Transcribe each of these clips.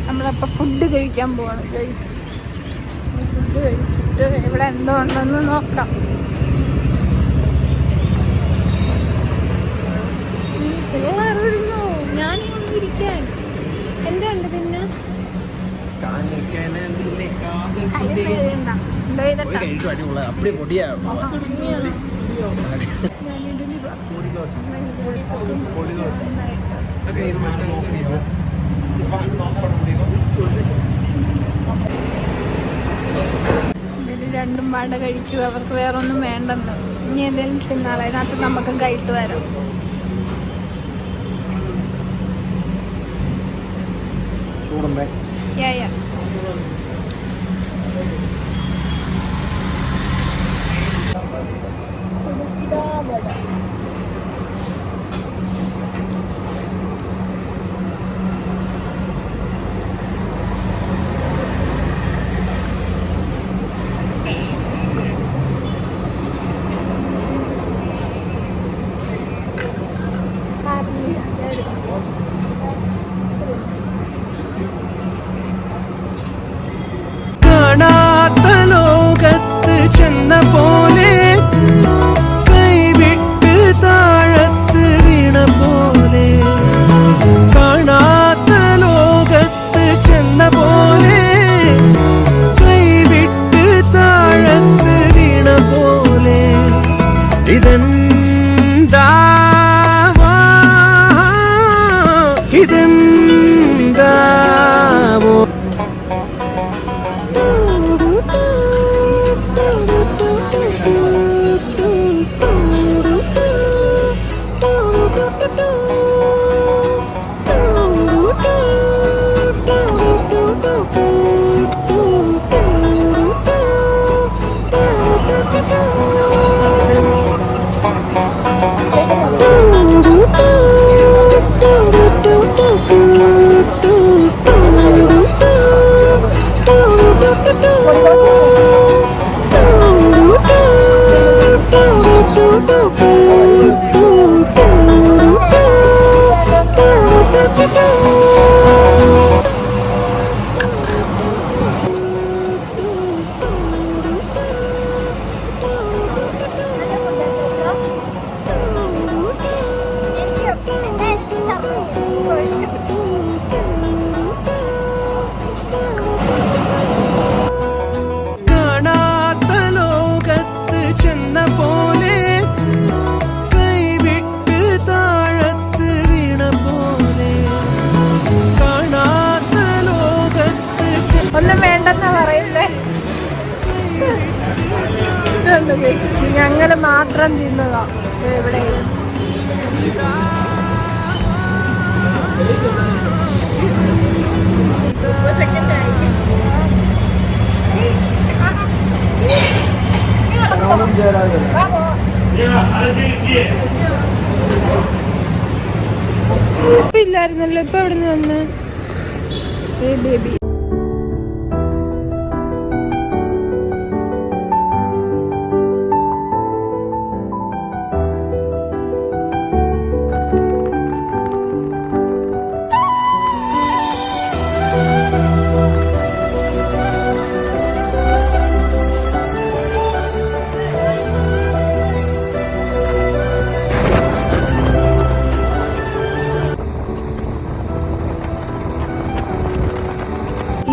നമ്മളപ്പോൾ ഫുഡ് കഴിക്കാൻ പോവാണ് ഗൈസ്. ഫുഡ് കഴിച്ചിട്ട് ഇവിടെ എന്തോ ഉണ്ടെന്ന് നോക്കാം. ഞാനിരിക്കാൻ എന്താ ഉണ്ട് പിന്നെ രണ്ടും പാടെ കഴിക്കുക. അവർക്ക് വേറെ ഒന്നും വേണ്ടെന്ന്. ഇനി എന്തെങ്കിലും തിന്നാൾ അതിനകത്ത് നമുക്ക് കഴിട്ട് വരാം. കാണാത്ത ലോകത്ത് ചെന്ന പോലെ കൈവിട്ട് താഴത്ത് വീണ പോലെ, കാണാത്ത ലോകത്ത് ചെന്ന പോലെ കൈവിട്ട് താഴത്ത് വീണ പോലെ. ഇതെന്താവോ ഒന്നും വേണ്ടെന്നാ പറയുന്നേ. ഞങ്ങള് മാത്രം തിന്നതാ ഇവിടെ. ഇപ്പൊ ഇല്ലായിരുന്നല്ലോ, ഇപ്പൊ എവിടെ നിന്ന് വന്ന് ബേബി.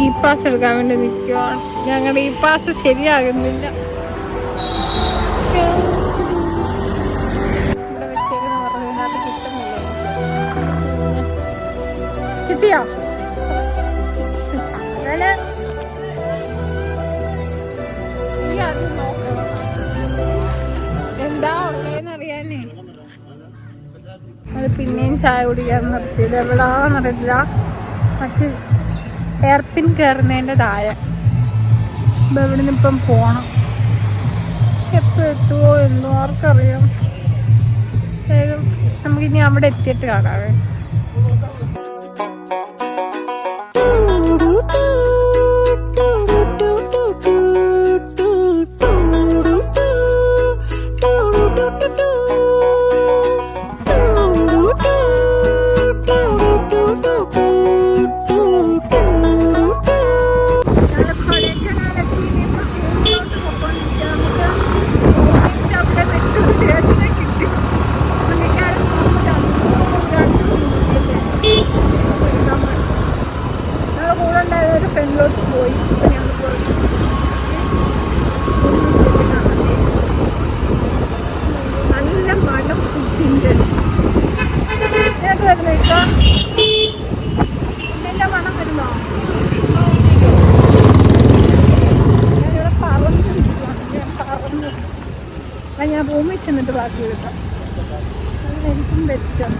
ഈ പാസ് എടുക്കാൻ വേണ്ടി നിൽക്കുവാണ്. ഞങ്ങളുടെ ഈ പാസ് ശരിയാകുന്നില്ല. ഇവിടെ വെച്ചേക്കെന്ന് പറഞ്ഞത് കിട്ടുന്നില്ല. കിട്ടിയോ? എന്താ ഉള്ളതെന്നറിയാനേ അത് പിന്നെയും ചായ കുടിക്കാൻ നിർത്തിയത്. എവിടാന്നറിയില്ല. മറ്റ് എയർപിൻ കയറുന്നതിൻ്റെ താഴെ. ഇപ്പം ഇവിടെ നിന്ന് ഇപ്പം പോകണം. എപ്പോൾ എത്തുമോ എന്നോ ആർക്കറിയാം. നമുക്കിനി അവിടെ എത്തിയിട്ട് കാണാവേ. ആക്കി എടുക്കാം. അതായിരിക്കും ബെറ്റർ,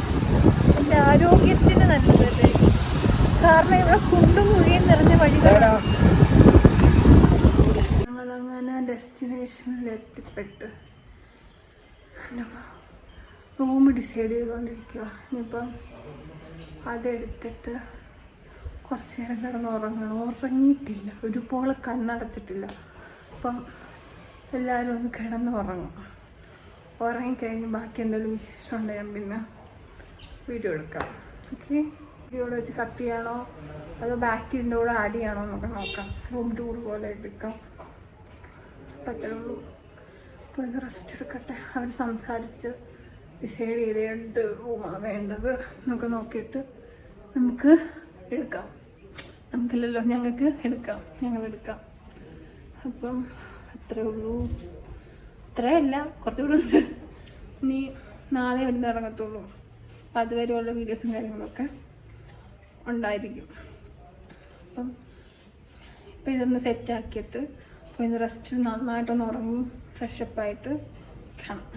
എൻ്റെ ആരോഗ്യത്തിന് നല്ലതല്ലേ. കാരണം ഇവിടെ കുണ്ടും കുഴിയും നിറഞ്ഞ വഴികളാണ്. ഞങ്ങളങ്ങനെ ഡെസ്റ്റിനേഷനിൽ എത്തിപ്പെട്ട് റൂം ഡിസൈഡ് ചെയ്തുകൊണ്ടിരിക്കുക. ഇനിയിപ്പം അതെടുത്തിട്ട് കുറച്ച് നേരം കിടന്ന് ഉറങ്ങണം. ഉറങ്ങിയിട്ടില്ല, ഒരുപോലെ കണ്ണടച്ചിട്ടില്ല. അപ്പം എല്ലാവരും ഒന്ന് കിടന്ന് ഉറങ്ങും. ഉറങ്ങിക്കഴിഞ്ഞ് ബാക്കി എന്തെങ്കിലും വിശേഷം ഉണ്ടെങ്കിൽ ഞാൻ പിന്നെ വീഡിയോ എടുക്കാം. ഓക്കെ, വീഡിയോടെ വെച്ച് കട്ട് ചെയ്യണോ അതോ ബാക്കി ഇതിൻ്റെ കൂടെ ആഡ് ചെയ്യണോ എന്നൊക്കെ നോക്കാം. റൂം ടൂർ പോലെ എടുക്കാം, പറ്റുള്ളൂ. അപ്പോൾ ഒന്ന് റെസ്റ്റ് എടുക്കട്ടെ. അവർ സംസാരിച്ച് ഡിസൈഡ് ചെയ്ത് എന്ത് റൂമാണ് വേണ്ടത് എന്നൊക്കെ നോക്കിയിട്ട് നമുക്ക് എടുക്കാം. നമുക്കില്ലല്ലോ, ഞങ്ങൾക്ക് എടുക്കാം, ഞങ്ങളെടുക്കാം. അപ്പം അത്രേ ഉള്ളൂ. ഇത്രയല്ല, കുറച്ചുകൂടെ ഉണ്ട്. ഇനി നാളെ ഇവിടുന്ന് ഇറങ്ങത്തുള്ളൂ. അപ്പം അതുവരെയുള്ള വീഡിയോസും കാര്യങ്ങളൊക്കെ ഉണ്ടായിരിക്കും. അപ്പം ഇപ്പം ഇതൊന്ന് സെറ്റാക്കിയിട്ട് അപ്പോൾ ഇന്ന് റെസ്റ്റ് നന്നായിട്ടൊന്ന് ഉറങ്ങി ഫ്രഷപ്പായിട്ട് കാണാം.